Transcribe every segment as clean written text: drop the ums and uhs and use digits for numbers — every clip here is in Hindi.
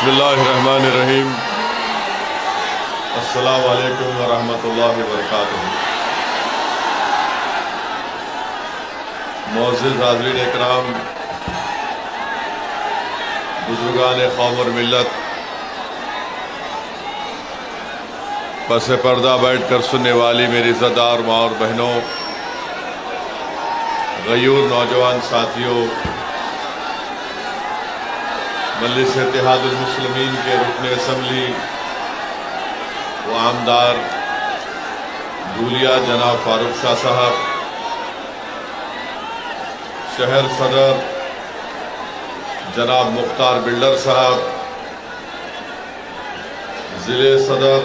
बिस्मिल्लाहिर्रहमानिर्रहीम। अस्सलामु अलैकुम वरहमतुल्लाहि वबरकातुहू। मोअज़्ज़िज़ हाज़रीन इकराम, बुज़ुर्गान कौम और मिल्लत, पसे पर्दा बैठ कर सुनने वाली मेरी इज़्ज़तदार माँ और बहनों, गयूर नौजवान साथियों, मजलिस इत्तेहादुल मुस्लिमीन के रुकन असम्बली व आमदार धूलिया जनाब फारूक शाह साहब, शहर सदर जनाब मुख्तार बिल्डर साहब, ज़िले सदर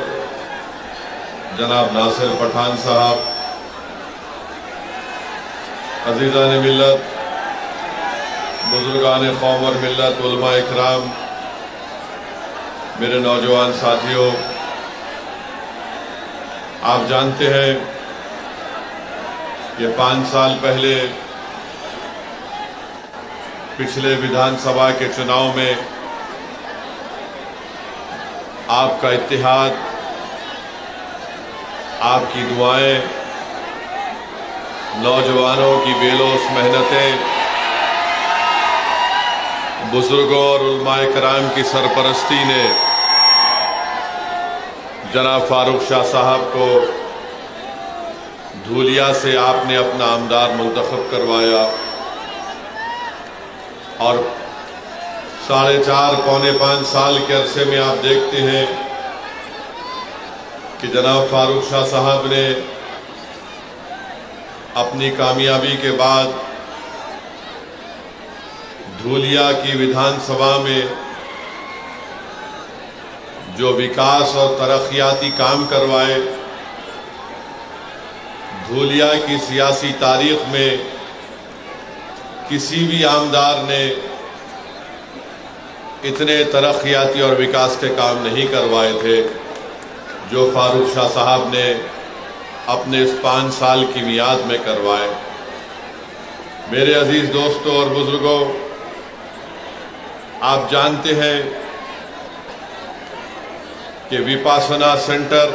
जनाब नासिर पठान साहब, अज़ीज़ान मिल्लत, बुज़ुर्गान कौम और मिल्लत, उलमा इकराम, मेरे नौजवान साथियों, आप जानते हैं कि 5 साल पहले पिछले विधानसभा के चुनाव में आपका इत्तेहाद, आपकी दुआएं, नौजवानों की बेलोस मेहनतें, बुजुर्गों और उलमाए कराम की सरपरस्ती ने जनाब फारूक शाह साहब को धूलिया से आपने अपना आमदार मुंतखब करवाया और 4.5 पौने 5 साल के अरसे में आप देखते हैं कि जनाब फारूक शाह साहब ने अपनी कामयाबी के बाद धूलिया की विधानसभा में जो विकास और तरक्याती काम करवाए, धूलिया की सियासी तारीख में किसी भी आमदार ने इतने तरक्याती और विकास के काम नहीं करवाए थे जो फारूक शाह साहब ने अपने इस 5 साल की मियाद में करवाए। मेरे अजीज दोस्तों और बुजुर्गों, आप जानते हैं कि विपासना सेंटर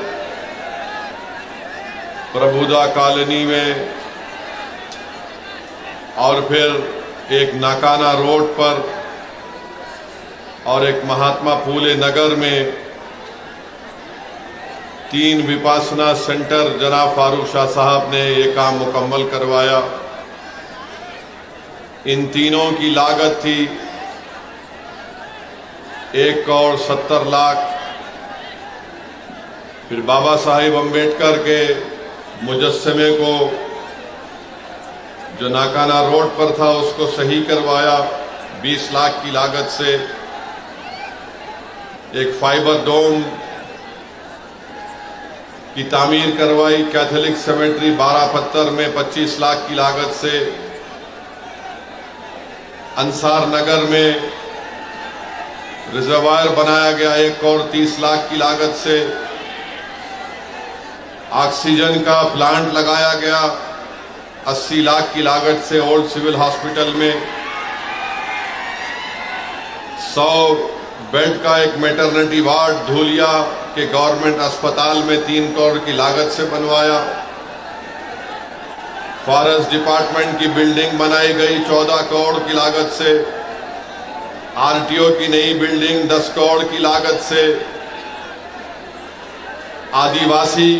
प्रभुदा कॉलोनी में और फिर एक नाकाना रोड पर और एक महात्मा फूले नगर में 3 विपासना सेंटर जनाब फारूक शाह साहब ने ये काम मुकम्मल करवाया। इन तीनों की लागत थी 1 करोड़ 70 लाख। फिर बाबा साहिब अम्बेडकर के मुजस्समे को जो नाकाना रोड पर था उसको सही करवाया 20 लाख की लागत से। एक फाइबर डोम की तामीर करवाई कैथोलिक सेमेट्री 12 पत्थर में 25 लाख की लागत से। अंसार नगर में रिजर्वायर बनाया गया 1 करोड़ 30 लाख की लागत से। ऑक्सीजन का प्लांट लगाया गया 80 लाख की लागत से ओल्ड सिविल हॉस्पिटल में। 100 बेड का एक मैटरनिटी वार्ड धूलिया के गवर्नमेंट अस्पताल में 3 करोड़ की लागत से बनवाया। फॉरेस्ट डिपार्टमेंट की बिल्डिंग बनाई गई 14 करोड़ की लागत से। आरटीओ की नई बिल्डिंग 10 करोड़ की लागत से। आदिवासी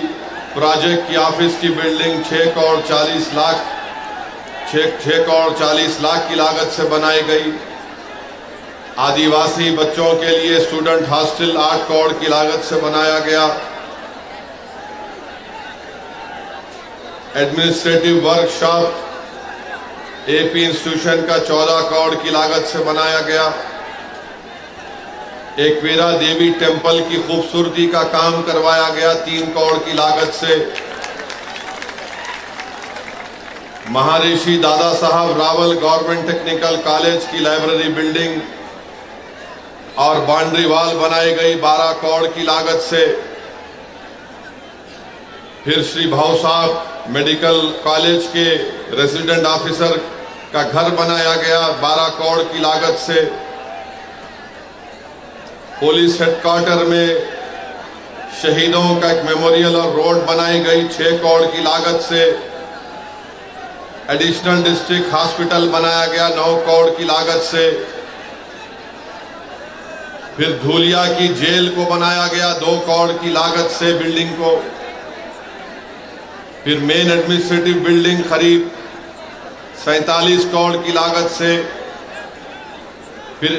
प्रोजेक्ट की ऑफिस की बिल्डिंग 6 करोड़ 40 लाख की लागत से बनाई गई। आदिवासी बच्चों के लिए स्टूडेंट हॉस्टल 8 करोड़ की लागत से बनाया गया। एडमिनिस्ट्रेटिव वर्कशॉप एपी इंस्टीट्यूशन का 14 करोड़ की लागत से बनाया गया। एकवीरा देवी टेंपल की खूबसूरती का काम करवाया गया 3 करोड़ की लागत से। महर्षि Dada Saheb Rawal government technical college की लाइब्रेरी बिल्डिंग और बाउंड्री वॉल बनाई गई 12 करोड़ की लागत से। फिर श्री भाऊ साहब मेडिकल कॉलेज के रेजिडेंट ऑफिसर का घर बनाया गया 12 करोड़ की लागत से। पुलिस हेडक्वार्टर में शहीदों का एक मेमोरियल और रोड बनाई गई 6 करोड़ की लागत से। एडिशनल डिस्ट्रिक्ट हॉस्पिटल बनाया गया 9 करोड़ की लागत से। फिर धूलिया की जेल को बनाया गया 2 करोड़ की लागत से बिल्डिंग को। फिर मेन एडमिनिस्ट्रेटिव बिल्डिंग करीब 47 करोड़ की लागत से। फिर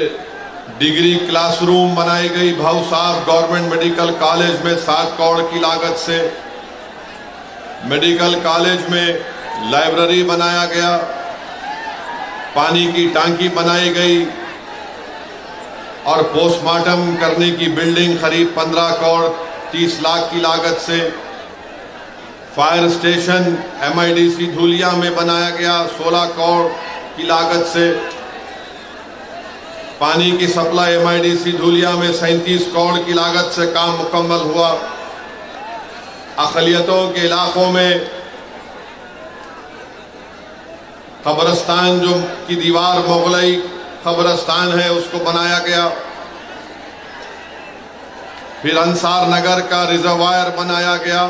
डिग्री क्लासरूम बनाई गई भाऊ साहब गवर्नमेंट मेडिकल कॉलेज में 7 करोड़ की लागत से। मेडिकल कॉलेज में लाइब्रेरी बनाया गया, पानी की टांकी बनाई गई और पोस्टमार्टम करने की बिल्डिंग करीब 15 करोड़ 30 लाख की लागत से। फायर स्टेशन MIDC धूलिया में बनाया गया 16 करोड़ की लागत से। पानी की सप्लाई MIDC धूलिया में 37 करोड़ की लागत से काम मुकम्मल हुआ। अक़लियतों के इलाकों में कब्रिस्तान जो की दीवार मुगलई कब्रिस्तान है उसको बनाया गया। फिर अंसार नगर का रिजर्वायर बनाया गया।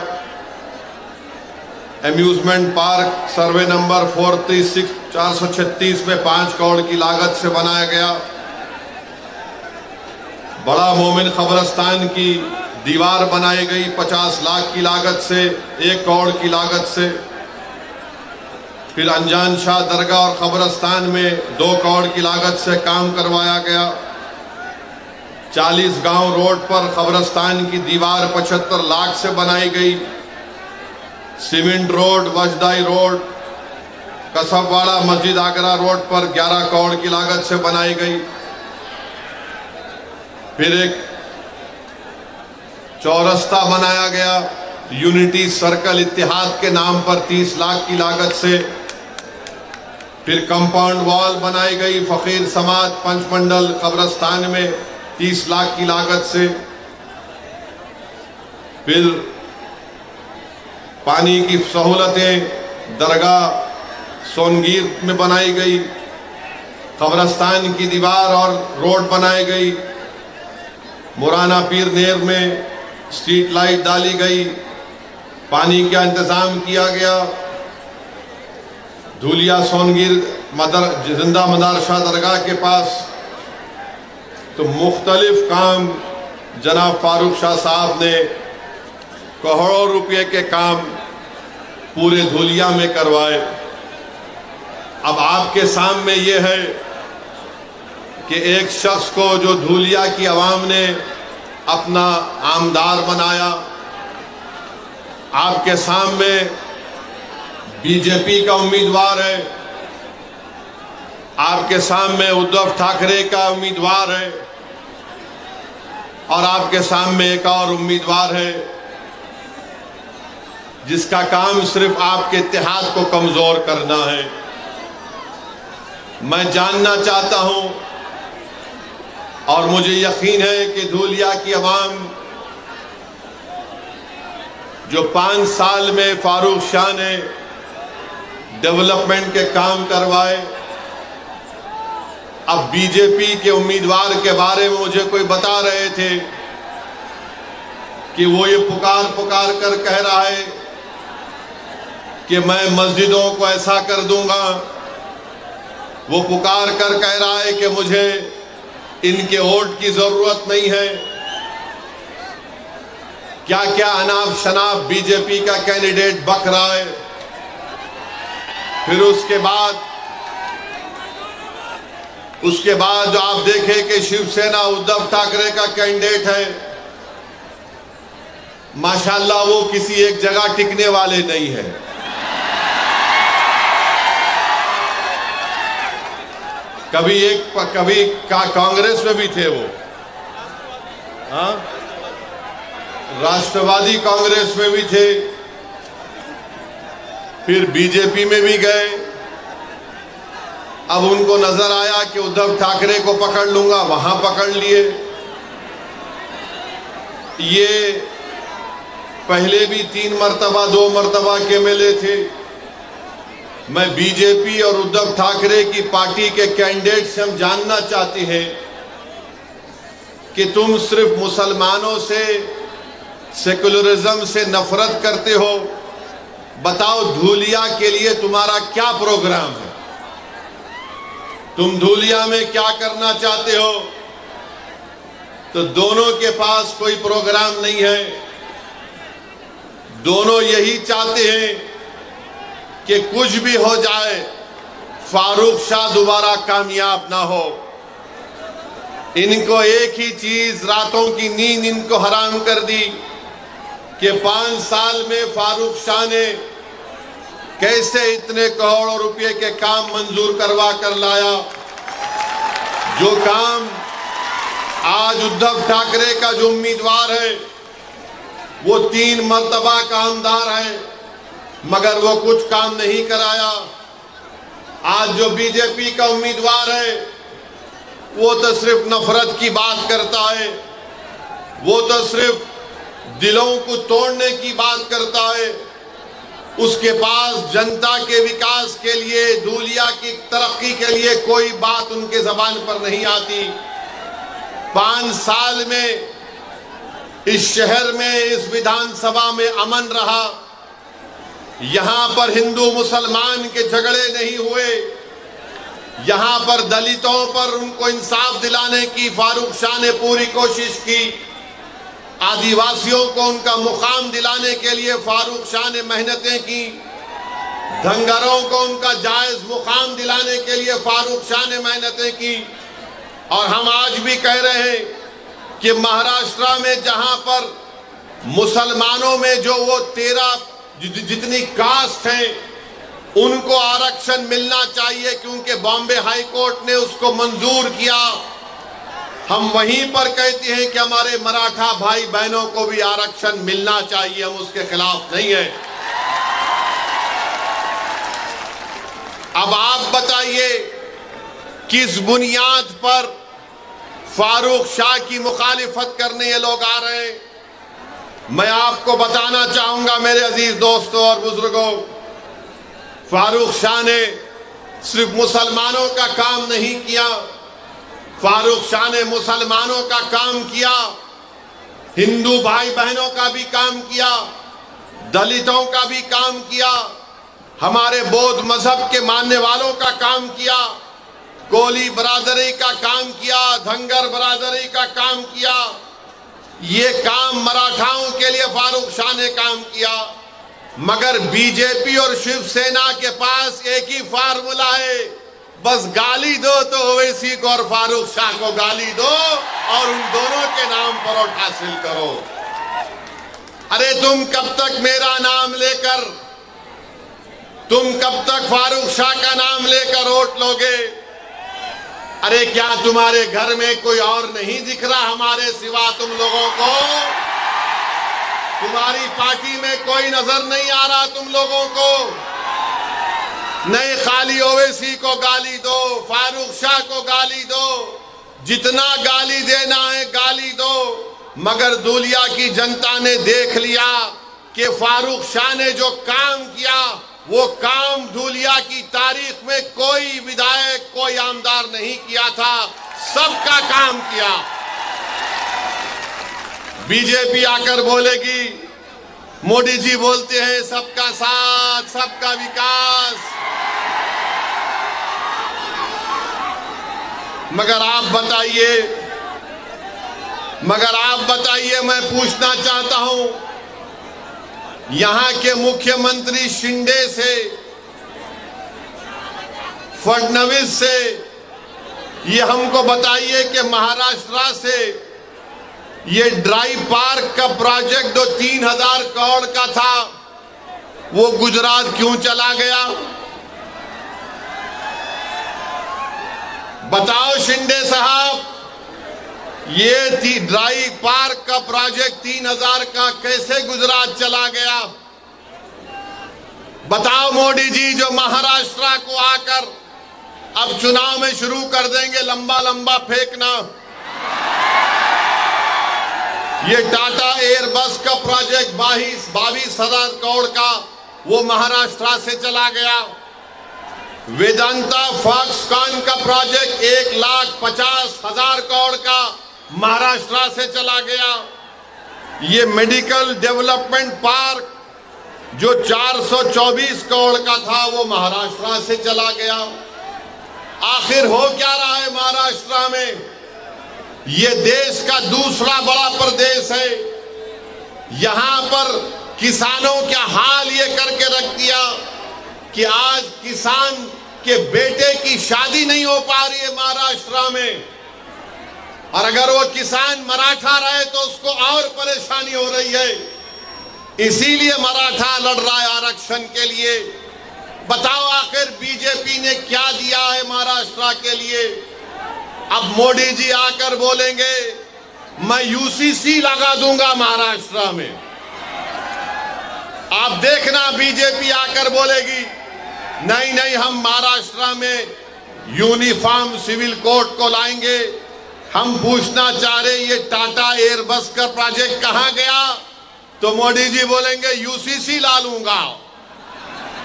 एम्यूजमेंट पार्क सर्वे नंबर 436 में 5 करोड़ की लागत से बनाया गया। बड़ा मोमिन कब्रिस्तान की दीवार बनाई गई 50 लाख की लागत से, 1 करोड़ की लागत से। फिर अनजान शाह दरगाह और कब्रिस्तान में 2 करोड़ की लागत से काम करवाया गया। 40 गांव रोड पर कब्रिस्तान की दीवार 75 लाख से बनाई गई। सीमेंट रोड, वजदाई रोड, कसबवाड़ा मस्जिद आगरा रोड पर 11 करोड़ की लागत से बनाई गई। फिर एक चौरस्ता बनाया गया यूनिटी सर्कल इत्तेहाद के नाम पर 30 लाख की लागत से। फिर कंपाउंड वॉल बनाई गई फकीर समाज पंचमंडल कब्रिस्तान में 30 लाख की लागत से। फिर पानी की सहूलतें दरगाह सोनगीर में बनाई गई। कब्रिस्तान की दीवार और रोड बनाई गई। मुराना पीर नेर में स्ट्रीट लाइट डाली गई। पानी का इंतजाम किया गया। धूलिया सोनगीर जिंदा मदरसा दरगाह के पास तो मुख्तलिफ काम जनाब फारूक शाह साहब ने करोड़ों रुपए के काम पूरे धूलिया में करवाए। अब आपके सामने ये है कि एक शख्स को जो धूलिया की आवाम ने अपना आमदार बनाया, आपके सामने बीजेपी का उम्मीदवार है, आपके सामने उद्धव ठाकरे का उम्मीदवार है और आपके सामने एक और उम्मीदवार है जिसका काम सिर्फ आपके इत्तेहाद को कमजोर करना है। मैं जानना चाहता हूं और मुझे यकीन है कि धूलिया की आवाम जो 5 साल में फारूक शाह ने डेवलपमेंट के काम करवाए, अब बीजेपी के उम्मीदवार के बारे में मुझे कोई बता रहे थे कि वो ये पुकार कर कह रहा है कि मैं मस्जिदों को ऐसा कर दूंगा। वो पुकार कर कह रहा है कि मुझे इनके वोट की जरूरत नहीं है। क्या क्या अनाप शनाप बीजेपी का कैंडिडेट बक रहा है। फिर उसके बाद जो आप देखें कि शिवसेना उद्धव ठाकरे का कैंडिडेट है, माशाल्लाह वो किसी एक जगह टिकने वाले नहीं है। कभी कांग्रेस में भी थे वो, हाँ, राष्ट्रवादी कांग्रेस में भी थे, फिर बीजेपी में भी गए। अब उनको नजर आया कि उद्धव ठाकरे को पकड़ लूंगा, वहां पकड़ लिए। ये पहले भी 3 मरतबा 2 मरतबा के MLA थे। मैं बीजेपी और उद्धव ठाकरे की पार्टी के कैंडिडेट से हम जानना चाहते हैं कि तुम सिर्फ मुसलमानों से, सेकुलरिज्म से नफरत करते हो। बताओ धूलिया के लिए तुम्हारा क्या प्रोग्राम है? तुम धूलिया में क्या करना चाहते हो? तो दोनों के पास कोई प्रोग्राम नहीं है। दोनों यही चाहते हैं कि कुछ भी हो जाए, फारूक शाह दोबारा कामयाब ना हो। इनको एक ही चीज, रातों की नींद इनको हराम कर दी कि 5 साल में फारूक शाह ने कैसे इतने करोड़ों रुपए के काम मंजूर करवा कर लाया। जो काम आज उद्धव ठाकरे का जो उम्मीदवार है वो 3 मर्तबा कामदार है, मगर वो कुछ काम नहीं कराया। आज जो बीजेपी का उम्मीदवार है वो तो सिर्फ नफरत की बात करता है, वो तो सिर्फ दिलों को तोड़ने की बात करता है। उसके पास जनता के विकास के लिए, धूलिया की तरक्की के लिए कोई बात उनके जबान पर नहीं आती। 5 साल में इस शहर में, इस विधानसभा में अमन रहा। यहां पर हिंदू मुसलमान के झगड़े नहीं हुए। यहां पर दलितों पर उनको इंसाफ दिलाने की फारूक शाह ने पूरी कोशिश की। आदिवासियों को उनका मुकाम दिलाने के लिए फारूक शाह ने मेहनतें की। धंगरों को उनका जायज मुकाम दिलाने के लिए फारूक शाह ने मेहनतें की। और हम आज भी कह रहे हैं कि महाराष्ट्र में जहां पर मुसलमानों में जो वो 13 जितनी कास्ट हैं उनको आरक्षण मिलना चाहिए, क्योंकि बॉम्बे हाई कोर्ट ने उसको मंजूर किया। हम वहीं पर कहते हैं कि हमारे मराठा भाई बहनों को भी आरक्षण मिलना चाहिए, हम उसके खिलाफ नहीं है। अब आप बताइए किस बुनियाद पर फारूक शाह की मुखालिफत करने ये लोग आ रहे हैं? मैं आपको बताना चाहूंगा मेरे अजीज दोस्तों और बुजुर्गों, फारूक शाह ने सिर्फ मुसलमानों का काम नहीं किया, फारूक शाह ने मुसलमानों का काम किया, हिंदू भाई बहनों का भी काम किया, दलितों का भी काम किया, हमारे बौद्ध मजहब के मानने वालों का काम किया, कोली बरादरी का काम किया, धंगर बरादरी का काम किया। ये काम मराठाओं के लिए फारूक शाह ने काम किया। मगर बीजेपी और शिवसेना के पास एक ही फार्मूला है, बस गाली दो तो ओवैसी को और फारूक शाह को गाली दो और उन दोनों के नाम पर वोट हासिल करो। अरे तुम कब तक मेरा नाम लेकर, तुम कब तक फारूक शाह का नाम लेकर वोट लोगे? अरे क्या तुम्हारे घर में कोई और नहीं दिख रहा हमारे सिवा तुम लोगों को? तुम्हारी पार्टी में कोई नजर नहीं आ रहा तुम लोगों को? नहीं, खाली ओवैसी को गाली दो, फारूक शाह को गाली दो, जितना गाली देना है गाली दो। मगर धूलिया की जनता ने देख लिया कि फारूक शाह ने जो काम किया वो काम धूलिया की तारीख में कोई विधायक, कोई आमदार नहीं किया था, सबका काम किया। बीजेपी आकर बोलेगी, मोदी जी बोलते हैं सबका साथ, सबका विकास, मगर आप बताइए, मैं पूछना चाहता हूं, यहां के मुख्यमंत्री शिंदे से, फडणवीस से, ये हमको बताइए कि महाराष्ट्र से ये ड्राई पार्क का प्रोजेक्ट जो 3000 करोड़ का था वो गुजरात क्यों चला गया? बताओ शिंदे साहब, ये ड्राई पार्क का प्रोजेक्ट 3000 का कैसे गुजरात चला गया? बताओ मोदी जी, जो महाराष्ट्र को आकर अब चुनाव में शुरू कर देंगे लंबा लंबा फेंकना। ये टाटा एयरबस का प्रोजेक्ट 22,000 करोड़ का वो महाराष्ट्र से चला गया। वेदांता फॉक्सकॉन का प्रोजेक्ट 1,50,000 करोड़ का महाराष्ट्र से चला गया। ये मेडिकल डेवलपमेंट पार्क जो 424 करोड़ का था वो महाराष्ट्र से चला गया। आखिर हो क्या रहा है महाराष्ट्र में? ये देश का दूसरा बड़ा प्रदेश है। यहां पर किसानों का हाल ये करके रख दिया कि आज किसान के बेटे की शादी नहीं हो पा रही है महाराष्ट्र में, और अगर वो किसान मराठा रहे तो उसको और परेशानी हो रही है। इसीलिए मराठा लड़ रहा है आरक्षण के लिए। बताओ आखिर बीजेपी ने क्या दिया है महाराष्ट्र के लिए? अब मोदी जी आकर बोलेंगे मैं यूसीसी लगा दूंगा महाराष्ट्र में। आप देखना बीजेपी आकर बोलेगी नहीं नहीं, हम महाराष्ट्र में यूनिफॉर्म सिविल कोड को लाएंगे। हम पूछना चाह रहे ये टाटा एयरबस का प्रोजेक्ट कहां गया? तो मोदी जी बोलेंगे यूसीसी ला लूंगा।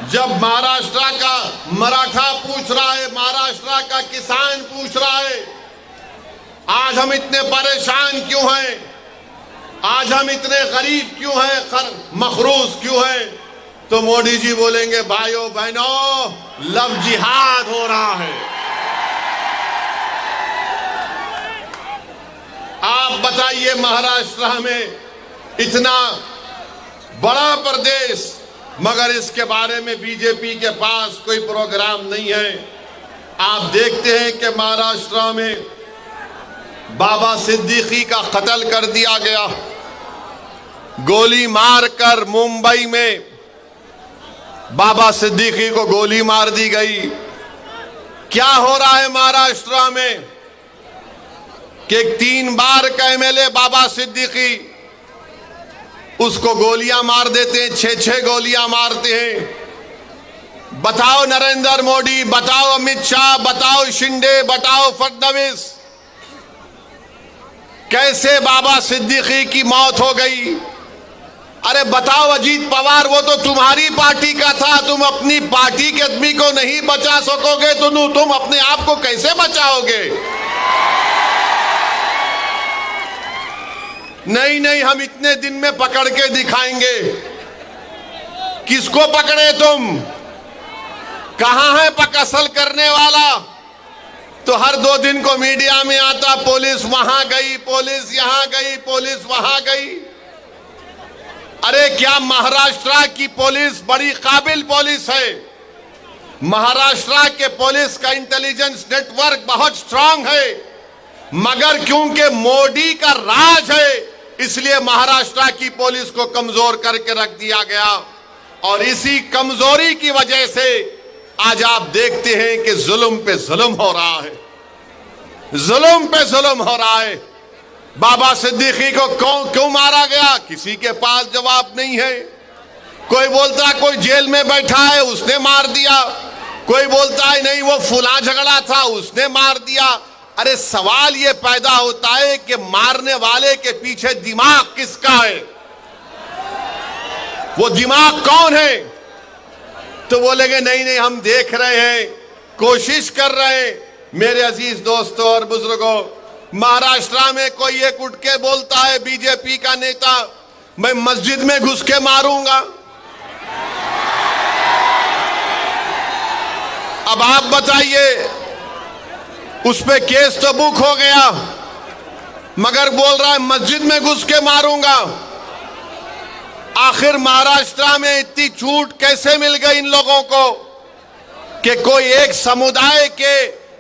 जब महाराष्ट्र का मराठा पूछ रहा है, महाराष्ट्र का किसान पूछ रहा है आज हम इतने परेशान क्यों हैं, आज हम इतने गरीब क्यों हैं, मखरूज क्यों हैं, तो मोदी जी बोलेंगे भाइयों बहनों लव जिहाद हो रहा है। आप बताइए महाराष्ट्र में इतना बड़ा प्रदेश, मगर इसके बारे में बीजेपी के पास कोई प्रोग्राम नहीं है। आप देखते हैं कि महाराष्ट्र में बाबा सिद्दीकी का कत्ल कर दिया गया, गोली मारकर मुंबई में बाबा सिद्दीकी को गोली मार दी गई। क्या हो रहा है महाराष्ट्र में कि 3 बार का एमएलए बाबा सिद्दीकी उसको गोलियां मार देते हैं, 6-6 गोलियां मारते हैं। बताओ नरेंद्र मोदी, बताओ अमित शाह, बताओ शिंदे, बताओ फडणवीस, कैसे बाबा सिद्दीकी की मौत हो गई? अरे बताओ अजीत पवार, वो तो तुम्हारी पार्टी का था, तुम अपनी पार्टी के आदमी को नहीं बचा सकोगे तो तुम अपने आप को कैसे बचाओगे? नहीं नहीं, हम इतने दिन में पकड़ के दिखाएंगे। किसको पकड़े तुम? कहां है असल करने वाला? तो हर 2 दिन को मीडिया में आता पुलिस वहां गई, पुलिस यहां गई, पुलिस वहां गई। अरे क्या महाराष्ट्र की पुलिस बड़ी काबिल पुलिस है। महाराष्ट्र के पुलिस का इंटेलिजेंस नेटवर्क बहुत स्ट्रांग है, मगर क्योंकि मोदी का राज है इसलिए महाराष्ट्र की पुलिस को कमजोर करके रख दिया गया। और इसी कमजोरी की वजह से आज आप देखते हैं कि जुल्म पे जुल्म हो रहा है, जुल्म पे जुल्म हो रहा है। बाबा सिद्दीकी को क्यों मारा गया? किसी के पास जवाब नहीं है। कोई बोलता है कोई जेल में बैठा है उसने मार दिया, कोई बोलता है नहीं वो फुला झगड़ा था उसने मार दिया। अरे सवाल ये पैदा होता है कि मारने वाले के पीछे दिमाग किसका है? वो दिमाग कौन है? तो बोलेंगे नहीं नहीं हम देख रहे हैं, कोशिश कर रहे हैं। मेरे अजीज दोस्तों और बुजुर्गों, महाराष्ट्र में कोई एक उठ के बोलता है बीजेपी का नेता मैं मस्जिद में घुस के मारूंगा। अब आप बताइए, उस पे केस तो बुक हो गया, मगर बोल रहा है मस्जिद में घुस के मारूंगा। आखिर महाराष्ट्र में इतनी छूट कैसे मिल गई इन लोगों को कि कोई एक समुदाय के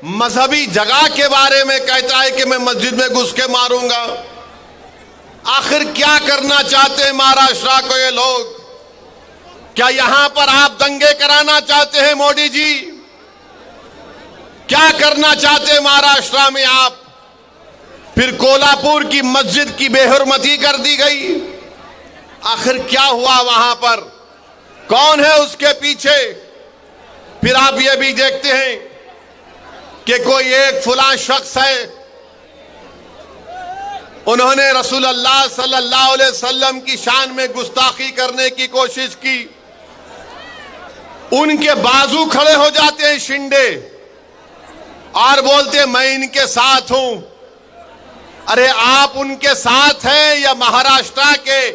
मजहबी जगह के बारे में कहता है कि मैं मस्जिद में घुस के मारूंगा? आखिर क्या करना चाहते हैं महाराष्ट्र को ये लोग? क्या यहां पर आप दंगे कराना चाहते हैं मोदी जी? क्या करना चाहते हैं महाराष्ट्र में आप? फिर कोल्हापुर की मस्जिद की बेहुरमती कर दी गई। आखिर क्या हुआ वहां पर? कौन है उसके पीछे? फिर आप ये भी देखते हैं कि कोई एक फुला शख्स है, उन्होंने रसूलुल्लाह सल्लल्लाहु अलैहि वसल्लम की शान में गुस्ताखी करने की कोशिश की। उनके बाजू खड़े हो जाते हैं शिंदे और बोलते मैं इनके साथ हूं। अरे आप उनके साथ हैं या महाराष्ट्र के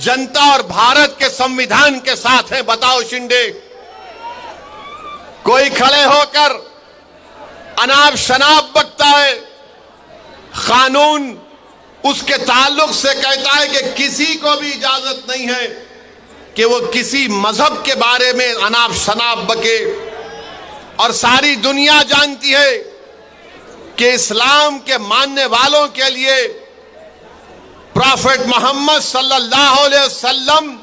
जनता और भारत के संविधान के साथ हैं? बताओ शिंदे। कोई खड़े होकर अनाप शनाप बकता है, कानून उसके ताल्लुक से कहता है कि किसी को भी इजाजत नहीं है कि वो किसी मजहब के बारे में अनाप शनाप बके। और सारी दुनिया जानती है कि इस्लाम के मानने वालों के लिए प्रॉफेट मोहम्मद सल्लल्लाहु अलैहि वसल्लम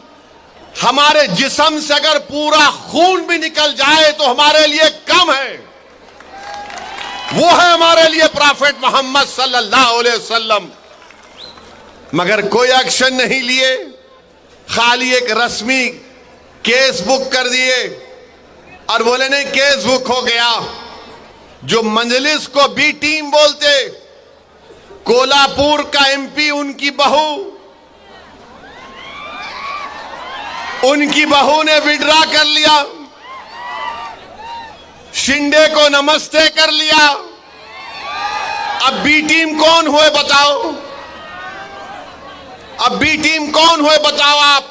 हमारे जिस्म से अगर पूरा खून भी निकल जाए तो हमारे लिए कम है। वो है हमारे लिए प्रॉफेट मोहम्मद सल्लल्लाहु अलैहि वसल्लम। मगर कोई एक्शन नहीं लिए, खाली एक रस्मी केस बुक कर दिए और बोले नहीं केस बुक हो गया। जो मजलिस को बी टीम बोलते, कोल्हापुर का एमपी उनकी बहू ने विड्रा कर लिया, शिंदे को नमस्ते कर लिया। अब बी टीम कौन हुए बताओ? अब बी टीम कौन हुए बताओ आप?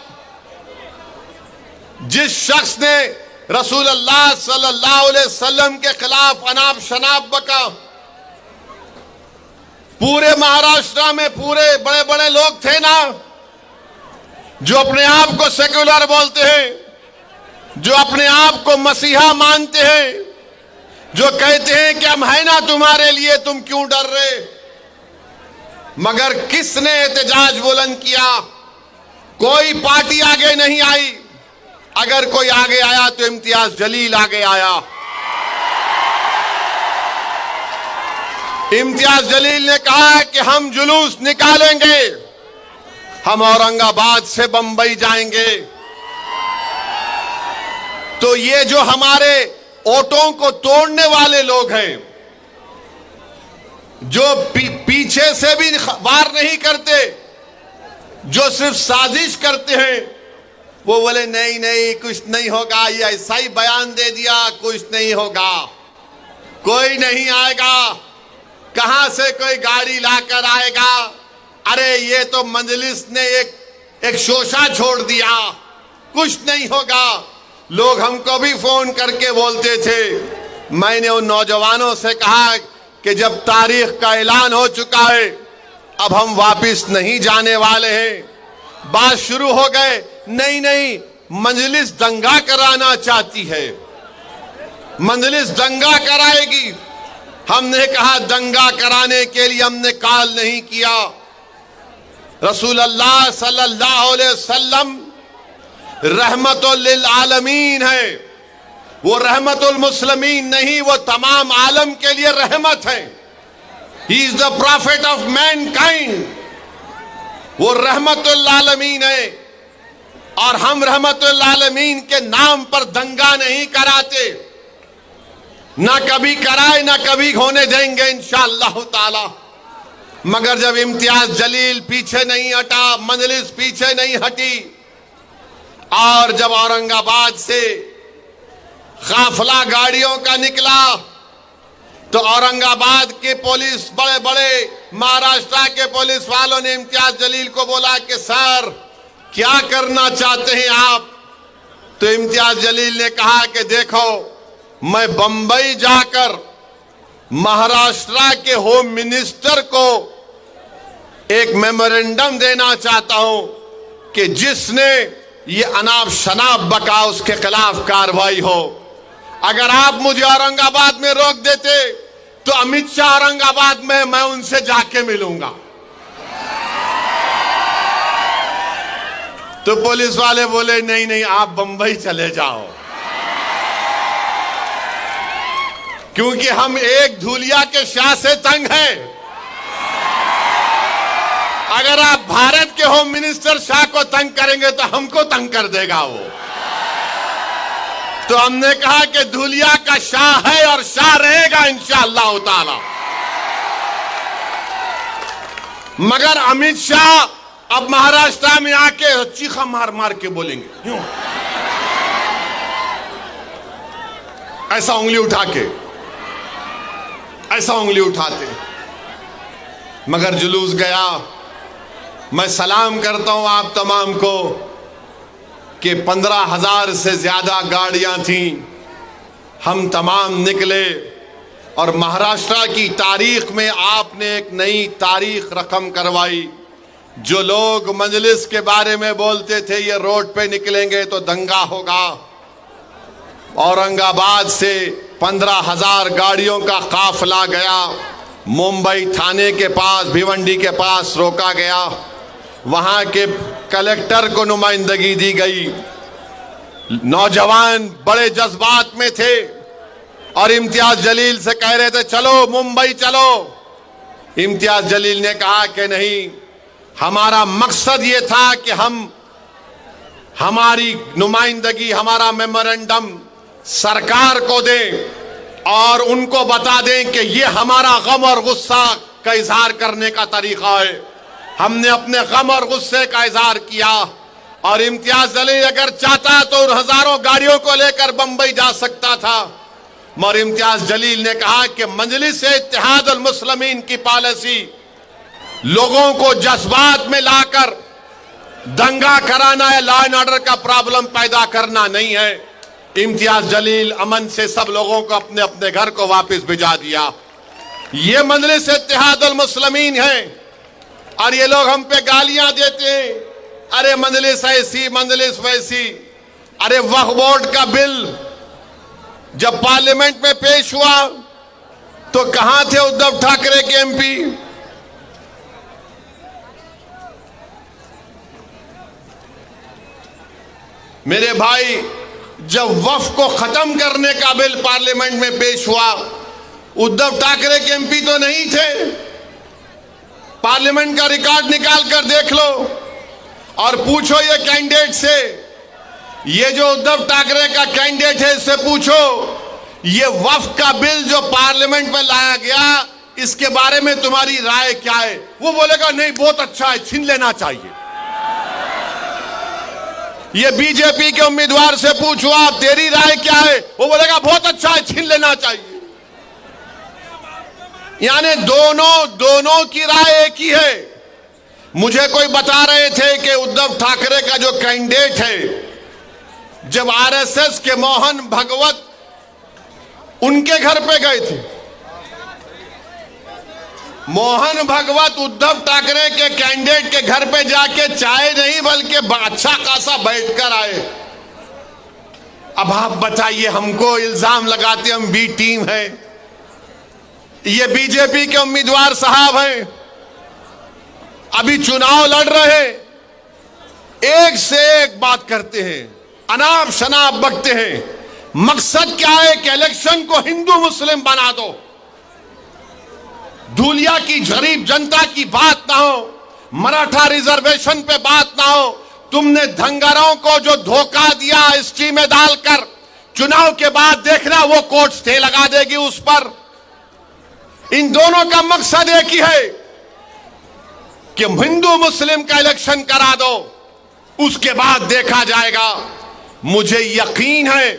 जिस शख्स ने रसूलुल्लाह सल्लल्लाहु अलैहि वसल्लम के खिलाफ अनाप शनाप बका, पूरे महाराष्ट्र में पूरे बड़े बड़े लोग थे ना जो अपने आप को सेक्युलर बोलते हैं, जो अपने आप को मसीहा मानते हैं, जो कहते हैं कि हम है ना तुम्हारे लिए, तुम क्यों डर रहे? मगर किसने एहतजाज बुलंद किया? कोई पार्टी आगे नहीं आई। अगर कोई आगे आया तो इम्तियाज जलील आगे आया। इम्तियाज जलील ने कहा कि हम जुलूस निकालेंगे, हम औरंगाबाद से बंबई जाएंगे। तो ये जो हमारे ओटों को तोड़ने वाले लोग हैं, जो पीछे से भी वार नहीं करते, जो सिर्फ साजिश करते हैं, वो बोले नहीं नहीं कुछ नहीं होगा, ये ऐसा ही बयान दे दिया, कुछ नहीं होगा, कोई नहीं आएगा, कहां से कोई गाड़ी लाकर आएगा, अरे ये तो मजलिस ने एक शोशा छोड़ दिया, कुछ नहीं होगा। लोग हमको भी फोन करके बोलते थे। मैंने उन नौजवानों से कहा कि जब तारीख का ऐलान हो चुका है, अब हम वापस नहीं जाने वाले हैं। बात शुरू हो गए, नहीं नहीं मजलिस दंगा कराना चाहती है, मजलिस दंगा कराएगी। हमने कहा दंगा कराने के लिए हमने कॉल नहीं किया। रसूलुल्लाह सल्लल्लाहु अलैहि वसल्लम रहमतुल लिल आलमीन है, वो रहमतुल मुस्लिमीन नहीं, वो तमाम आलम के लिए रहमत है। He is the profit of Mankind, वो रहमतुल आलमीन है। और हम रहमतुल आलमीन के नाम पर दंगा नहीं कराते, ना कभी कराए ना कभी होने देंगे इंशाअल्लाह ताला। मगर जब इम्तियाज जलील पीछे नहीं हटा, मजलिस पीछे नहीं हटी, और जब औरंगाबाद से काफिला गाड़ियों का निकला तो औरंगाबाद के पुलिस, बड़े बड़े महाराष्ट्र के पुलिस वालों ने इम्तियाज जलील को बोला कि सर क्या करना चाहते हैं आप? तो इम्तियाज जलील ने कहा कि देखो, मैं बंबई जाकर महाराष्ट्र के होम मिनिस्टर को एक मेमोरेंडम देना चाहता हूं कि जिसने ये अनाप शनाप बका उसके खिलाफ कार्रवाई हो। अगर आप मुझे औरंगाबाद में रोक देते तो अमित शाह औरंगाबाद में, मैं उनसे जाके मिलूंगा। तो पुलिस वाले बोले नहीं नहीं आप बंबई चले जाओ, क्योंकि हम एक धूलिया के शाह से तंग हैं। अगर आप भारत के होम मिनिस्टर शाह को तंग करेंगे तो हमको तंग कर देगा वो। तो हमने कहा कि धूलिया का शाह है और शाह रहेगा इंशाअल्लाह ताला। मगर अमित शाह अब महाराष्ट्र में आके चीखा मार मार के बोलेंगे, क्यों ऐसा उंगली उठा के, ऐसा उंगली उठाते। मगर जुलूस गया। मैं सलाम करता हूं आप तमाम को कि 15,000 से ज्यादा गाड़ियां थीं, हम तमाम निकले और महाराष्ट्र की तारीख में आपने एक नई तारीख रकम करवाई। जो लोग मजलिस के बारे में बोलते थे ये रोड पे निकलेंगे तो दंगा होगा, औरंगाबाद से 15,000 गाड़ियों का काफिला गया, मुंबई थाने के पास भिवंडी के पास रोका गया, वहां के कलेक्टर को नुमाइंदगी दी गई। नौजवान बड़े जज्बात में थे और इम्तियाज जलील से कह रहे थे चलो मुंबई चलो। इम्तियाज जलील ने कहा कि नहीं, हमारा मकसद ये था कि हम हमारी नुमाइंदगी, हमारा मेमोरेंडम सरकार को दें और उनको बता दें कि ये हमारा गम और गुस्सा का इजहार करने का तरीका है। हमने अपने गम और गुस्से का इजहार किया और इम्तियाज जलील अगर चाहता तो उन हजारों गाड़ियों को लेकर बंबई जा सकता था, मगर इम्तियाज जलील ने कहा कि मजलिस इत्तेहाद अल मुस्लिमीन की पॉलिसी लोगों को जज्बात में लाकर दंगा कराना है, लॉ एंड ऑर्डर का प्रॉब्लम पैदा करना नहीं है। इम्तियाज जलील अमन से सब लोगों को अपने अपने घर को वापस भिजा दिया। ये मजलिस इत्तेहाद अल मुस्लिमीन है और ये लोग हम पे गालियां देते हैं, अरे मजलिस ऐसी मजलिस वैसी। अरे वक्फ बोर्ड का बिल जब पार्लियामेंट में पेश हुआ तो कहां थे उद्धव ठाकरे के एमपी? मेरे भाई, जब वक्फ को खत्म करने का बिल पार्लियामेंट में पेश हुआ, उद्धव ठाकरे के एमपी तो नहीं थे। पार्लियामेंट का रिकॉर्ड निकाल कर देख लो और पूछो ये कैंडिडेट से, ये जो उद्धव ठाकरे का कैंडिडेट है इससे पूछो ये वक्फ का बिल जो पार्लियामेंट में लाया गया इसके बारे में तुम्हारी राय क्या है? वो बोलेगा नहीं बहुत अच्छा है, छीन लेना चाहिए। ये बीजेपी के उम्मीदवार से पूछो आप तेरी राय क्या है, वो बोलेगा बहुत अच्छा है, छीन लेना चाहिए। यानी दोनों की राय एक ही है। मुझे कोई बता रहे थे कि उद्धव ठाकरे का जो कैंडिडेट है, जब आरएसएस के मोहन भागवत उनके घर पे गए थे, मोहन भागवत उद्धव ठाकरे के कैंडिडेट के घर पे जाके चाय नहीं बल्कि अच्छा खासा बैठकर आए। अब आप बताइए, हमको इल्जाम लगाते हम बी टीम है, ये बीजेपी के उम्मीदवार साहब हैं, अभी चुनाव लड़ रहे, एक से एक बात करते हैं, अनाप शनाप बकते हैं। मकसद क्या है कि इलेक्शन को हिंदू मुस्लिम बना दो, धूलिया की गरीब जनता की बात ना हो, मराठा रिजर्वेशन पे बात ना हो। तुमने धंगरों को जो धोखा दिया एसटी में डालकर, चुनाव के बाद देखना वो कोर्ट स्टे लगा देगी उस पर। इन दोनों का मकसद एक ही है कि हिंदू मुस्लिम का इलेक्शन करा दो, उसके बाद देखा जाएगा। मुझे यकीन है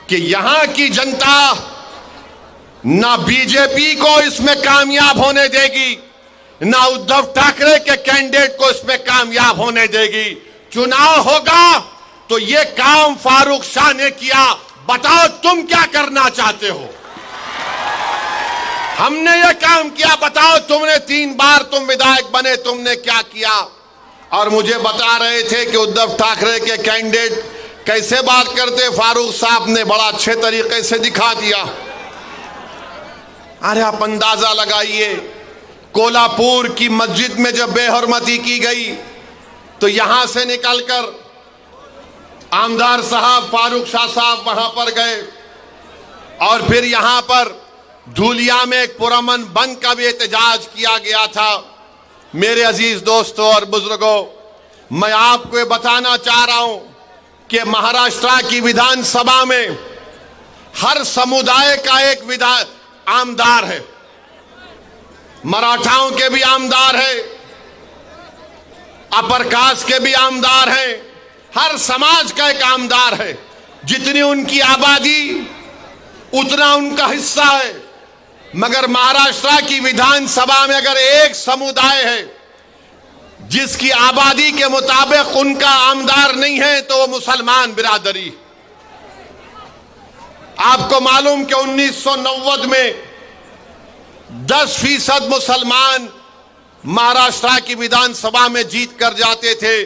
कि यहां की जनता ना बीजेपी को इसमें कामयाब होने देगी, ना उद्धव ठाकरे के कैंडिडेट को इसमें कामयाब होने देगी। चुनाव होगा तो ये काम फारूक शाह ने किया, बताओ तुम क्या करना चाहते हो? हमने ये काम किया, बताओ तुमने 3 बार तुम विधायक बने, तुमने क्या किया? और मुझे बता रहे थे कि उद्धव ठाकरे के कैंडिडेट कैसे बात करते, फारूक साहब ने बड़ा अच्छे तरीके से दिखा दिया। अरे आप अंदाजा लगाइए, कोल्हापुर की मस्जिद में जब बेहरमती की गई तो यहां से निकलकर आमदार साहब फारूक शाह साहब वहां पर गए और फिर यहां पर धूलिया में एक पुरअमन बंद का भी एहतजाज किया गया था। मेरे अजीज दोस्तों और बुजुर्गों, मैं आपको ये बताना चाह रहा हूं कि महाराष्ट्र की विधानसभा में हर समुदाय का एक आमदार है। मराठाओं के भी आमदार है, अपर कास्ट के भी आमदार हैं, हर समाज का एक आमदार है। जितनी उनकी आबादी उतना उनका हिस्सा है। मगर महाराष्ट्र की विधानसभा में अगर एक समुदाय है जिसकी आबादी के मुताबिक उनका आमदार नहीं है तो वो मुसलमान बिरादरी। आपको मालूम कि 1990 में 10% मुसलमान महाराष्ट्र की विधानसभा में जीत कर जाते थे।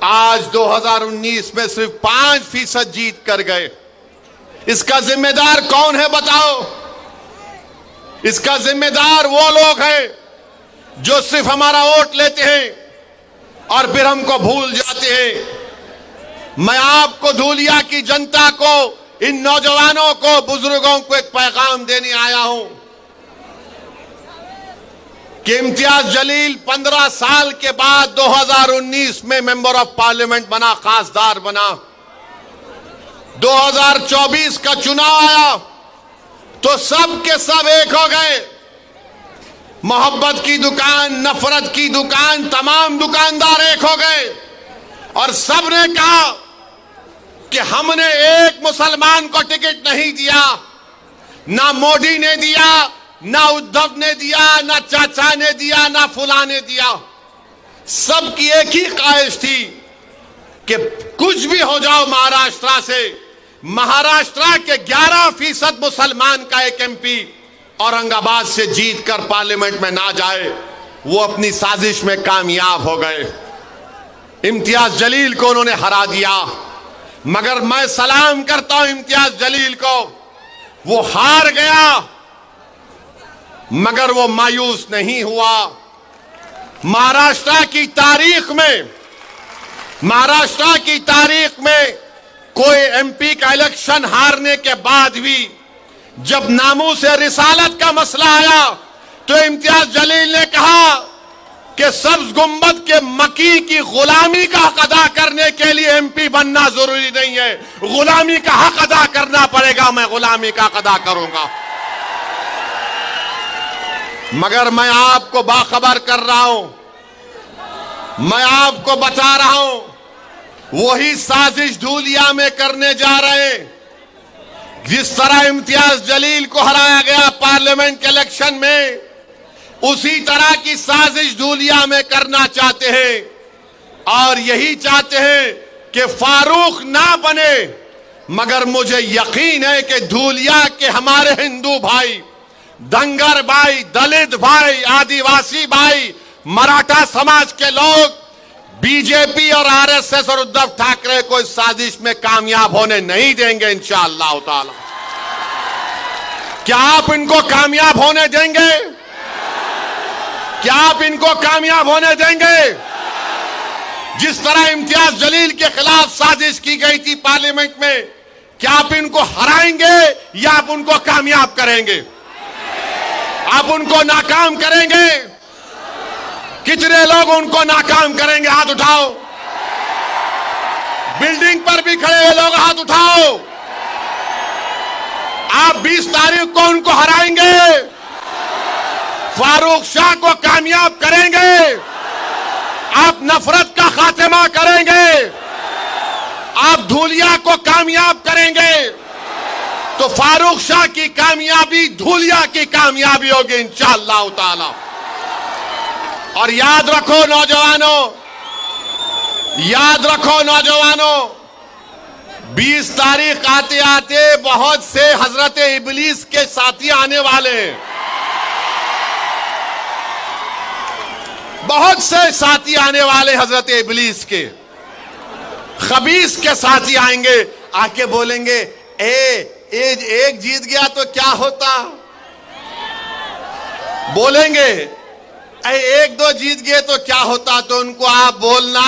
आज 2019 में सिर्फ 5% जीत कर गए। इसका जिम्मेदार कौन है बताओ? इसका जिम्मेदार वो लोग हैं जो सिर्फ हमारा वोट लेते हैं और फिर हमको भूल जाते हैं। मैं आपको धूलिया की जनता को, इन नौजवानों को, बुजुर्गों को एक पैगाम देने आया हूं कि इम्तियाज जलील 15 साल के बाद 2019 में मेंबर ऑफ पार्लियामेंट बना, खासदार बना। 2024 का चुनाव आया तो सब के सब एक हो गए। मोहब्बत की दुकान, नफरत की दुकान, तमाम दुकानदार एक हो गए और सब ने कहा कि हमने एक मुसलमान को टिकट नहीं दिया। ना मोदी ने दिया, ना उद्धव ने दिया, ना चाचा ने दिया, ना फुला ने दिया। सबकी एक ही ख्वाहिश थी कि कुछ भी हो जाओ महाराष्ट्र से, महाराष्ट्र के 11% मुसलमान का एक एमपी औरंगाबाद से जीतकर पार्लियामेंट में ना जाए। वो अपनी साजिश में कामयाब हो गए। इम्तियाज जलील को उन्होंने हरा दिया। मगर मैं सलाम करता हूं इम्तियाज जलील को। वो हार गया मगर वो मायूस नहीं हुआ। महाराष्ट्र की तारीख में कोई एमपी का इलेक्शन हारने के बाद भी जब नामूस से रिसालत का मसला आया तो इम्तियाज जलील ने कहा कि सब्ज गुंबद के मकी की गुलामी का हक अदा करने के लिए एमपी बनना जरूरी नहीं है, गुलामी का हक अदा करना पड़ेगा। मैं गुलामी का हक अदा करूंगा। मगर मैं आपको बाखबर कर रहा हूं, मैं आपको बता रहा हूं, वही साजिश धूलिया में करने जा रहे हैं। जिस तरह इम्तियाज जलील को हराया गया पार्लियामेंट के इलेक्शन में, उसी तरह की साजिश धूलिया में करना चाहते हैं और यही चाहते हैं कि फारूक ना बने। मगर मुझे यकीन है कि धूलिया के हमारे हिंदू भाई, दंगर भाई, दलित भाई, आदिवासी भाई, मराठा समाज के लोग बीजेपी और आरएसएस और उद्धव ठाकरे को इस साजिश में कामयाब होने नहीं देंगे इंशाअल्लाह ताला। क्या आप इनको कामयाब होने देंगे? क्या आप इनको कामयाब होने देंगे? जिस तरह इम्तियाज जलील के खिलाफ साजिश की गई थी पार्लियामेंट में, क्या आप इनको हराएंगे या आप उनको कामयाब करेंगे? आप उनको नाकाम करेंगे? कितने लोग उनको नाकाम करेंगे? हाथ उठाओ। बिल्डिंग पर भी खड़े हुए लोग हाथ उठाओ। आप 20 तारीख को उनको हराएंगे, फारूक शाह को कामयाब करेंगे, आप नफरत का खात्मा करेंगे, आप धूलिया को कामयाब करेंगे, तो फारूक शाह की कामयाबी धूलिया की कामयाबी होगी इंशाअल्लाह ताला। और याद रखो नौजवानों, 20 तारीख आते आते बहुत से हजरत इबलीस के साथी आने वाले हैं। बहुत से साथी आने वाले हजरत इबलीस के, खबीस के साथी आएंगे, आके बोलेंगे एक जीत गया तो क्या होता, बोलेंगे एक दो जीत गए तो क्या होता। तो उनको आप बोलना,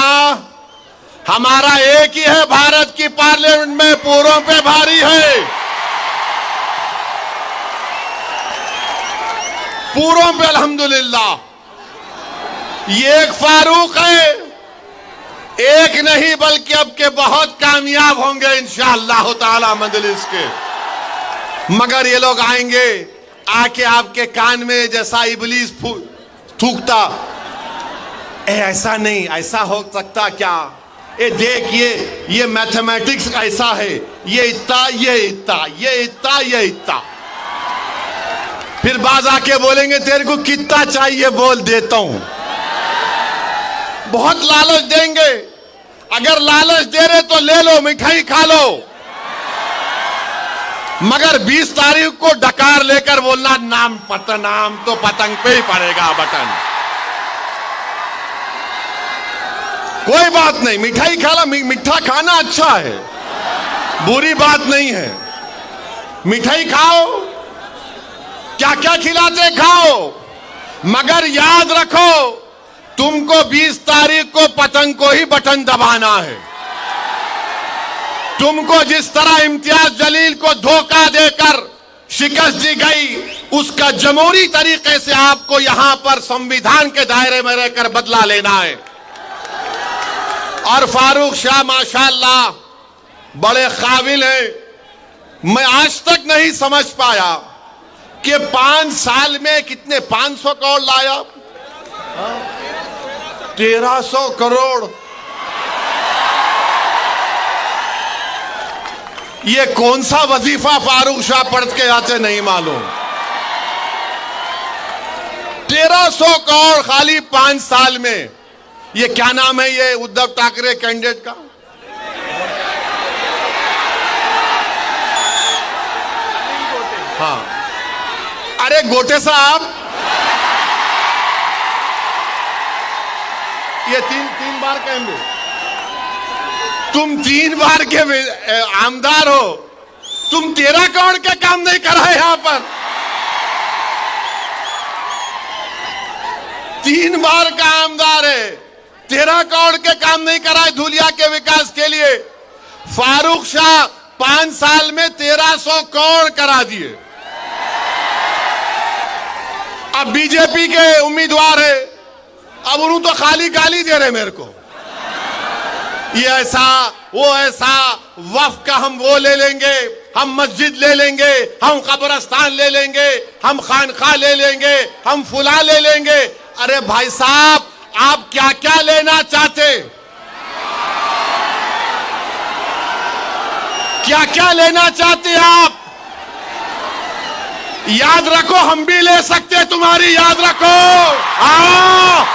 हमारा एक ही है भारत की पार्लियामेंट में, पूरों पे भारी है, पूरों पे अल्हम्दुलिल्लाह। ये एक फारूक है, एक नहीं बल्कि अब के बहुत कामयाब होंगे इंशाअल्लाह ताला मजलिस के। मगर ये लोग आएंगे, आके आपके कान में जैसा इबलीस थूकता, ऐसा नहीं, ऐसा हो सकता क्या, देखिए ये मैथमेटिक्स ऐसा है, ये इतना, ये इतना, ये इतना, ये इतना। फिर बाज आके बोलेंगे तेरे को कितना चाहिए बोल देता हूं। बहुत लालच देंगे। अगर लालच दे रहे तो ले लो, मिठाई खा लो, मगर 20 तारीख को डकार लेकर बोलना नाम तो पतंग पे ही पड़ेगा बटन। कोई बात नहीं, मिठाई खा लो, मीठा खाना अच्छा है, बुरी बात नहीं है। मिठाई खाओ, क्या क्या खिलाते खाओ, मगर याद रखो तुमको 20 तारीख को पतंग को ही बटन दबाना है। तुमको जिस तरह इम्तियाज जलील को धोखा देकर शिकस्त दी गई, उसका जमहूरी तरीके से आपको यहां पर संविधान के दायरे में रहकर बदला लेना है। और फारूक शाह माशाअल्लाह बड़े काबिल हैं। मैं आज तक नहीं समझ पाया कि 5 साल में कितने 500 करोड़ लाया, 1300 करोड़। ये कौन सा वजीफा फारूक शाह पढ़ के आते नहीं मालूम। 1300 करोड़ खाली 5 साल में। ये क्या नाम है ये उद्धव ठाकरे कैंडिडेट का? हाँ, अरे गोटे साहब, ये तीन बार के एमपी, तुम 3 बार के आमदार हो, तुम 13 करोड़ का काम नहीं करा यहां पर। 3 बार का आमदार है, 13 करोड़ के काम नहीं कराए धुलिया के विकास के लिए। फारूक शाह 5 साल में 1300 करोड़ करा दिए। अब बीजेपी के उम्मीदवार है, अब उन्होंने तो खाली गाली दे रहे मेरे को, ये ऐसा वो ऐसा, वक्फ का हम वो ले लेंगे, हम मस्जिद ले लेंगे, हम कब्रस्तान ले लेंगे, हम खानखा ले लेंगे, हम फुला ले लेंगे। अरे भाई साहब, आप क्या क्या लेना चाहते, क्या क्या लेना चाहते आप? याद रखो, हम भी ले सकते तुम्हारी, याद रखो। हाँ,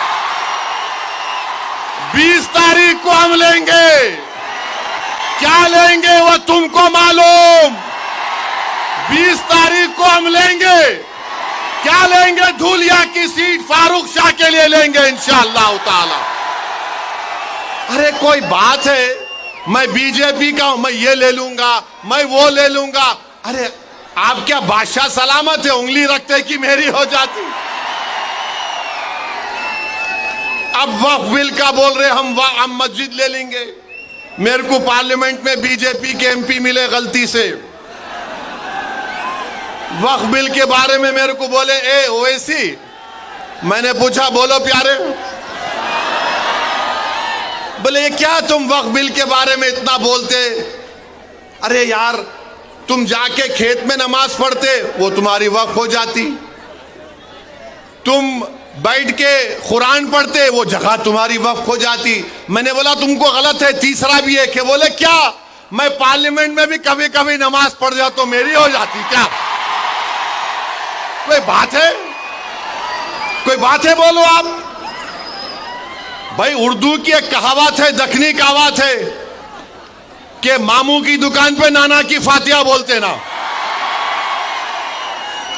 20 तारीख को हम लेंगे। क्या लेंगे वो तुमको मालूम। 20 तारीख को हम लेंगे। क्या लेंगे? धुलिया की सीट फारूक शाह के लिए लेंगे इंशाअल्लाह ताला। अरे कोई बात है, मैं बीजेपी का हूं, मैं ये ले लूंगा, मैं वो ले लूंगा। अरे आप क्या बादशाह सलामत है, उंगली रखते कि मेरी हो जाती। अब वक्फ बिल का बोल रहे हम मस्जिद ले लेंगे। मेरे को पार्लियामेंट में बीजेपी के एमपी मिले गलती से, वक्फ बिल के बारे में मेरे को बोले ए ओवैसी। मैंने पूछा बोलो प्यारे, बोले ये क्या तुम वक्फ बिल के बारे में इतना बोलते। अरे यार, तुम जाके खेत में नमाज पढ़ते, वो तुम्हारी वक्फ हो जाती। तुम बैठ के कुरान पढ़ते, वो जगह तुम्हारी वक्फ हो जाती। मैंने बोला तुमको गलत है। तीसरा भी एक है, बोले क्या? मैं पार्लियामेंट में भी कभी कभी नमाज पढ़ जाता तो मेरी हो जाती क्या? कोई बात है? कोई बात है? बोलो आप। भाई उर्दू की एक कहावत है, दखनी कहावत है कि मामू की दुकान पे नाना की फातिहा बोलते ना।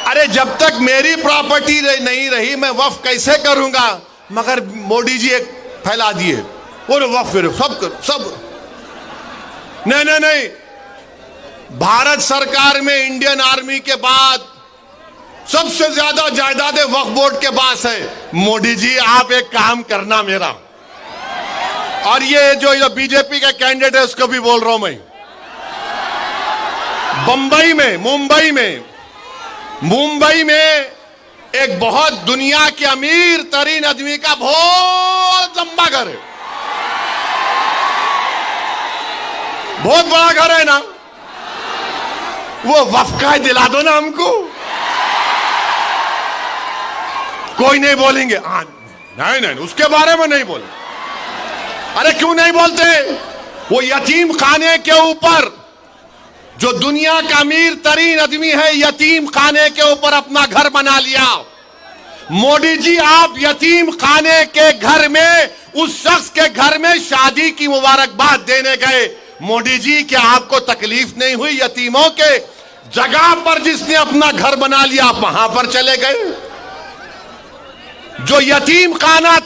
अरे जब तक मेरी प्रॉपर्टी नहीं रही मैं वक्फ कैसे करूंगा? मगर मोदी जी एक फैला दिए, बोलो वक्फ करो, सब। नहीं, भारत सरकार में इंडियन आर्मी के बाद सबसे ज्यादा जायदादें वक्फ बोर्ड के पास है। मोदी जी आप एक काम करना मेरा, और ये जो बीजेपी का कैंडिडेट है उसको भी बोल रहा हूं मैं, मुंबई में एक बहुत दुनिया के अमीर तरीन आदमी का बहुत लंबा घर है, बहुत बड़ा घर है ना, वो वक्फ का दिला दो ना हमको। कोई नहीं बोलेंगे, नहीं उसके बारे में नहीं बोले। अरे क्यों नहीं बोलते? वो यतीम खाने के ऊपर जो दुनिया का अमीर तरीन आदमी है, यतीम खाने के ऊपर अपना घर बना लिया। मोदी जी, आप यतीम खाने के घर में, उस शख्स के घर में शादी की मुबारकबाद देने गए। मोदी जी, क्या आपको तकलीफ नहीं हुई? यतीमों के जगह पर जिसने अपना घर बना लिया, आप वहां पर चले गए। जो यतीम खाना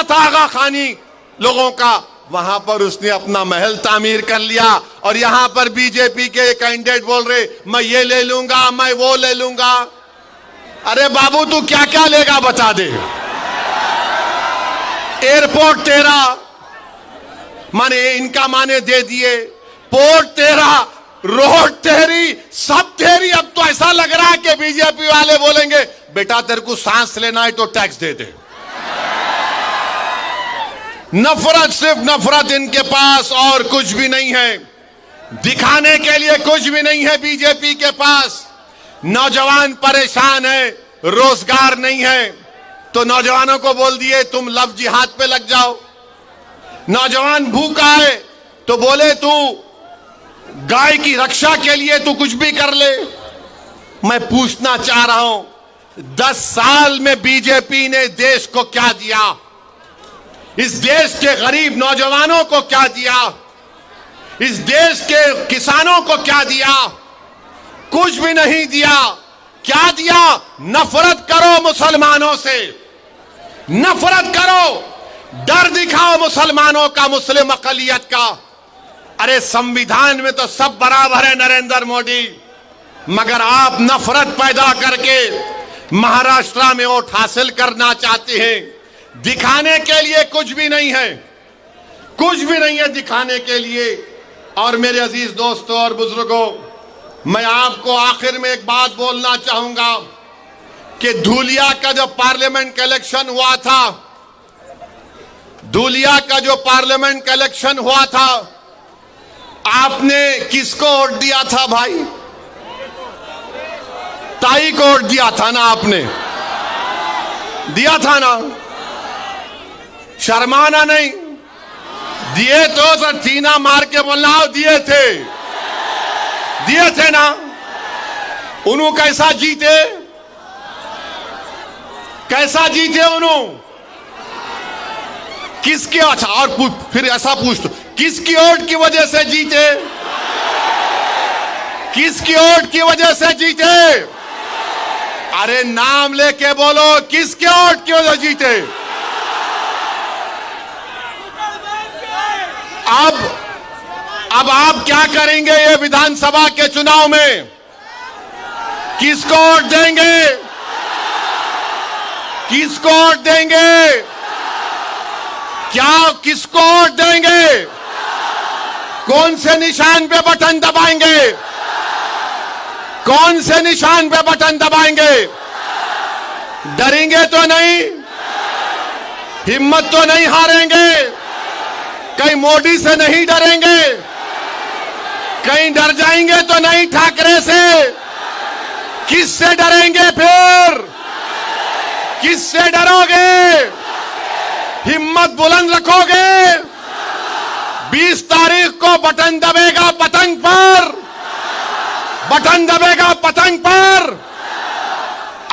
था आगा खानी लोगों का, वहां पर उसने अपना महल तामीर कर लिया। और यहां पर बीजेपी के कैंडिडेट बोल रहे, मैं ये ले लूंगा, मैं वो ले लूंगा। अरे बाबू, तू क्या क्या लेगा बता दे। एयरपोर्ट तेरा, माने इनका माने दे दिए, पोर्ट तेरा, रोड तेरी, सब तेरी। अब तो ऐसा लग रहा है कि बीजेपी वाले बोलेंगे, बेटा तेरे को सांस लेना है तो टैक्स दे दे। नफरत, सिर्फ नफरत इनके पास, और कुछ भी नहीं है। दिखाने के लिए कुछ भी नहीं है बीजेपी के पास। नौजवान परेशान है, रोजगार नहीं है, तो नौजवानों को बोल दिए तुम लव जिहाद पे लग जाओ। नौजवान भूखा है तो बोले तू गाय की रक्षा के लिए तू कुछ भी कर ले। मैं पूछना चाह रहा हूं, 10 साल में बीजेपी ने देश को क्या दिया? इस देश के गरीब नौजवानों को क्या दिया? इस देश के किसानों को क्या दिया? कुछ भी नहीं दिया। क्या दिया? नफरत करो मुसलमानों से, नफरत करो, डर दिखाओ मुसलमानों का, मुस्लिम अकलियत का। अरे संविधान में तो सब बराबर है नरेंद्र मोदी, मगर आप नफरत पैदा करके महाराष्ट्र में वोट हासिल करना चाहते हैं। दिखाने के लिए कुछ भी नहीं है, कुछ भी नहीं है दिखाने के लिए। और मेरे अजीज दोस्तों और बुजुर्गों, मैं आपको आखिर में एक बात बोलना चाहूंगा कि धूलिया का जो पार्लियामेंट का इलेक्शन हुआ था, धूलिया का जो पार्लियामेंट का इलेक्शन हुआ था, आपने किसको वोट दिया था भाई? ताई को वोट दिया था ना, आपने दिया था ना? शर्माना नहीं, दिए तो सर सीना मार के बोलना, दिए थे ना। उन्होंने कैसा जीते, कैसा जीते उन्होंने? किसके, अच्छा और फिर ऐसा पूछ दो, किसकी वोट की वजह से जीते? किसकी वोट की वजह से जीते? अरे नाम लेके बोलो, किसके वोट की वजह से जीते? अब आप क्या करेंगे ये विधानसभा के चुनाव में? किसको वोट देंगे? किसको वोट देंगे? क्या किसको वोट देंगे? कौन से निशान पे बटन दबाएंगे? कौन से निशान पे बटन दबाएंगे? डरेंगे तो नहीं, हिम्मत तो नहीं हारेंगे, कहीं मोदी से नहीं डरेंगे, कहीं डर जाएंगे तो नहीं ठाकरे से। किससे डरेंगे फिर? किससे डरोगे? हिम्मत बुलंद रखोगे? 20 तारीख को बटन दबेगा पतंग पर, बटन दबेगा पतंग पर।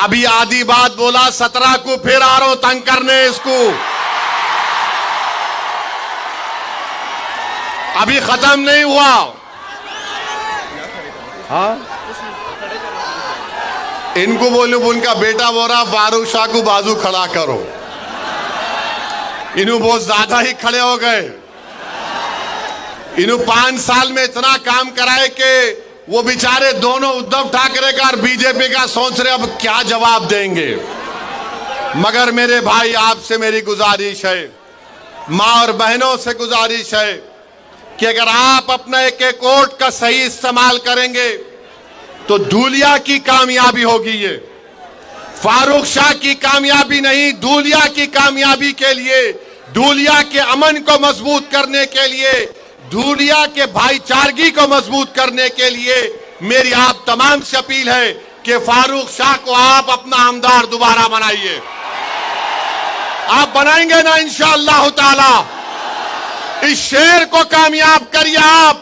अभी आधी बात बोला, 17 को फिर आ रहा हूं तंग करने इसको। अभी खत्म नहीं हुआ। हाँ, इनको बोलूं, उनका बेटा बोल रहा फारूक शाह को बाजू खड़ा करो। इन्हों बहुत ज्यादा ही खड़े हो गए। इन्हों 5 साल में इतना काम कराए कि वो बेचारे दोनों उद्धव ठाकरे का और बीजेपी का सोच रहे अब क्या जवाब देंगे। मगर मेरे भाई, आपसे मेरी गुजारिश है, माँ और बहनों से गुजारिश है कि अगर आप अपना एक एक वोट का सही इस्तेमाल करेंगे तो धूलिया की कामयाबी होगी। ये फारूक शाह की कामयाबी नहीं, धूलिया की कामयाबी के लिए, धूलिया के अमन को मजबूत करने के लिए, धूलिया के भाईचारगी को मजबूत करने के लिए मेरी आप तमाम से अपील है कि फारूक शाह को आप अपना आमदार दोबारा बनाइए। आप बनाएंगे ना इंशाअल्लाह ताला? इस शेर को कामयाब करिए आप।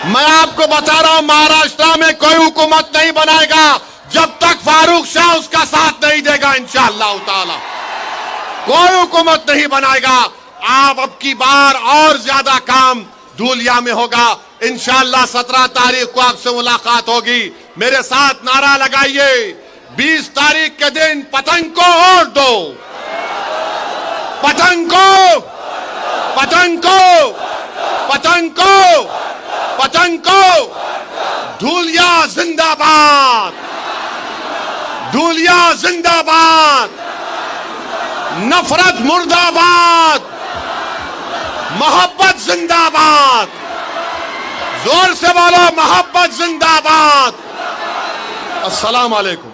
मैं आपको बता रहा हूं, महाराष्ट्र में कोई हुकूमत नहीं बनाएगा जब तक फारूक शाह उसका साथ नहीं देगा। इंशाअल्लाह ताला कोई हुकूमत नहीं बनाएगा। आप अब की बार और ज्यादा काम धूलिया में होगा। इंशाअल्लाह 17 तारीख को आपसे मुलाकात होगी। मेरे साथ नारा लगाइए, 20 तारीख के दिन पतंग को वोट दो, पतंग को, पतंग को, पतंग को, पतंग को। धूलिया जिंदाबाद, धूलिया जिंदाबाद, नफरत मुर्दाबाद, मोहब्बत जिंदाबाद। जोर से बोलो, मोहब्बत जिंदाबाद। अस्सलाम वालेकुम।